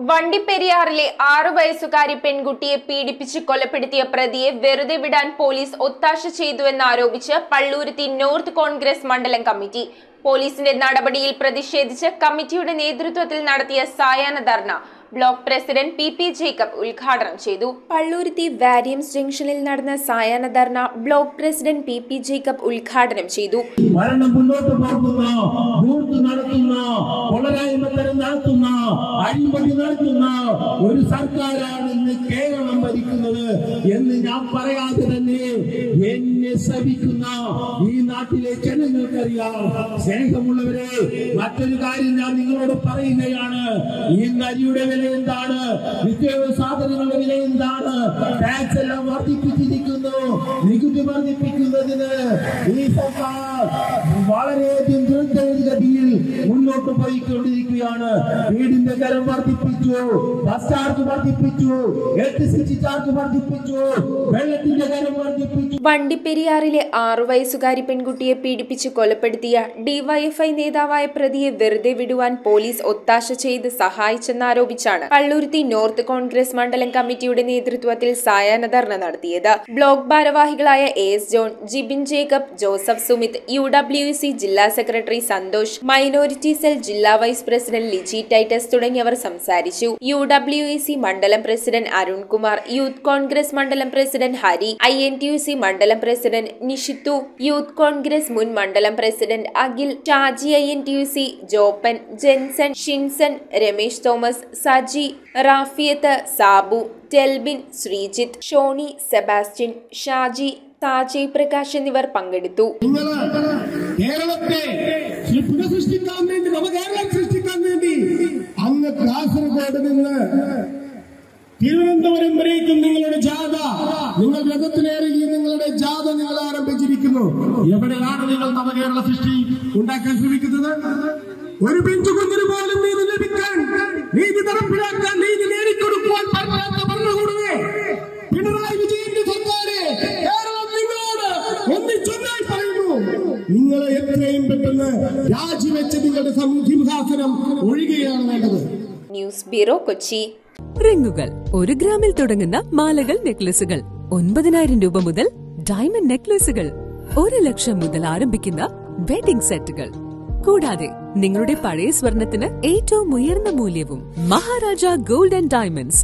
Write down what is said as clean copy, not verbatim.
വണ്ടിപ്പെരിയാറിലെ 6 വയസ്സുകാരി പെൺകുട്ടിയെ പീഡിപ്പിച്ച് കൊലപ്പെടുത്തിയ പ്രതിയെ വെറുതെ വിടാൻ പോലീസ് ഒത്താശ ചെയ്തുവെന്നാരോപിച്ച് പള്ളൂരുത്തി നോർത്ത് കോൺഗ്രസ് മണ്ഡലം കമ്മിറ്റി. പോലീസിന്റെ നടപടിയിൽ പ്രതിഷേധിച്ച് കമ്മിറ്റിയുടെ നേതൃത്വത്തിൽ നടത്തിയ സായാഹ്ന ധർണ ബ്ലോക്ക് പ്രസിഡന്റ് പി ജേക്കബ് ഉദ്ഘാടനം ചെയ്തു. പള്ളൂരുത്തി വാരിയംസ് ജംഗ്ഷനിൽ നടന്ന സായാഹ്ന ധർണ ബ്ലോക്ക് പ്രസിഡന്റ് പി ജേക്കബ് ഉദ്ഘാടനം ചെയ്തു. ഒരു സർക്കാരാണ് ഇന്ന് കേരളം ഭരിക്കുന്നത് എന്ന് ഞാൻ പറയാതെ തന്നെ എന്നെ സഹിക്കുന്ന ഈ നാട്ടിലെ ജനങ്ങൾക്കറിയാം. സ്നേഹമുള്ളവരെ, മറ്റൊരു കാര്യം ഞാൻ നിങ്ങളോട് പറയുകയാണ്. ഈ അരിയുടെ വില എന്താണ്? നിത്യോപയോഗ സാധനങ്ങളുടെ വില എന്താണ്? ടാക്സ് എല്ലാം വർദ്ധിപ്പിച്ചിരിക്കുന്നു. നികുതി വർദ്ധിപ്പിക്കുന്നതിന് ഈ സർക്കാർ വളരെയധികം ദ്രുതഗതിയിൽ മുന്നോട്ട് പോയിക്കൊണ്ടിരിക്കുകയാണ്. വീടിന്റെ കരം വർദ്ധിപ്പിച്ചു, ബസ് ചാർജ് വർദ്ധിപ്പിച്ചു, ഇലക്ട്രിസിറ്റി ചാർജ് വർദ്ധിപ്പിച്ചു, വെള്ളത്തിന്റെ കരം വർദ്ധിപ്പിച്ചു. വണ്ടിപ്പെരിയാറിലെ 6 വയസ്സുകാരി പെൺകുട്ടിയെ പീഡിപ്പിച്ച് കൊലപ്പെടുത്തിയ ഡിവൈഎഫ്ഐ നേതാവായ പ്രതിയെ വെറുതെ വിടുവാൻ പോലീസ് ഒത്താശ ചെയ്ത് സഹായിച്ചെന്നാരോപിച്ചാണ് പള്ളൂരുത്തി നോർത്ത് കോൺഗ്രസ് മണ്ഡലം കമ്മിറ്റിയുടെ നേതൃത്വത്തിൽ സായാഹ്ന ധർണ നടത്തിയത്. ബ്ലോക്ക് ഭാരവാഹികളായ എസ് ജോൺ, ജിബിൻ ജേക്കബ്, ജോസഫ് സുമിത്, UWC ജില്ലാ സെക്രട്ടറി സന്തോഷ്, മൈനോരിറ്റി സെൽ ജില്ലാ വൈസ് പ്രസിഡന്റ് ലിജി ടൈറ്റസ് തുടങ്ങിയവർ സംസാരിച്ചു. UWC മണ്ഡലം പ്രസിഡന്റ് അരുൺകുമാർ, യൂത്ത് കോൺഗ്രസ് മണ്ഡലം പ്രസിഡന്റ് ഹരി, INTUC മണ്ഡലം പ്രസിഡന്റ് നിഷിത്തു, യൂത്ത് കോൺഗ്രസ് മുൻ മണ്ഡലം പ്രസിഡന്റ് അഖിൽ, ഷാജി INTUC, ജോപ്പൻ, ജെൻസൺ, ഷിൻസൺ, രമേശ് തോമസ്, സജി, റാഫിയത്ത്, സാബു, ടെൽബിൻ, ശ്രീജിത്ത്, ഷോണി, സെബാസ്റ്റ്യൻ, ഷാജി, താജി പ്രകാശ് എന്നിവർ പങ്കെടുത്തു. കേരളത്തെ സൃഷ്ടിക്കാൻ വേണ്ടി, നവകേരളം സൃഷ്ടിക്കാൻ വേണ്ടി അങ്ങ് കാസർഗോഡ് നിന്ന് തിരുവനന്തപുരം വരേക്കും നിങ്ങളുടെ ജാഥ, നിങ്ങൾ രഥത്തിലേറി നിങ്ങളുടെ ജാഥ നിങ്ങൾ ആരംഭിച്ചിരിക്കുന്നു. എവിടെയാണ് നിങ്ങൾ നവകേരള സൃഷ്ടി ഉണ്ടാക്കാൻ ശ്രമിക്കുന്നത്? ഒരു പിഞ്ചു കുഞ്ഞിന് പോലും നീതി ലഭിക്കാൻ, നീതി നടപ്പിലാക്കാൻ, നീതി നേടിക്കൊടുക്കുവാൻ പറ്റാത്ത ഭരണകൂടമേ പിണറായി വിജയന്റെ സർക്കാരെ കേരളം നിങ്ങളോട് ഒന്നിച്ചൊന്നായി പറയുന്നു. നിങ്ങൾ എത്രയും പെട്ടെന്ന് രാജിവെച്ച് നിങ്ങളുടെ സിംഹാസനം ഒഴിയുകയാണ് വേണ്ടത്. News bureau, Kochi. റിങ്ങുകൾ 1 ഗ്രാമിൽ തുടങ്ങുന്ന മാലകൾ, നെക്ലസുകൾ 9,000 രൂപ മുതൽ ഡയമണ്ട് നെക്ലസുകൾ 1 ലക്ഷം മുതൽ ആരംഭിക്കുന്ന വെഡിംഗ് സെറ്റുകൾ, കൂടാതെ നിങ്ങളുടെ പഴയ സ്വർണത്തിന് ഏറ്റവും ഉയർന്ന മൂല്യവും. Maharaja gold and diamonds,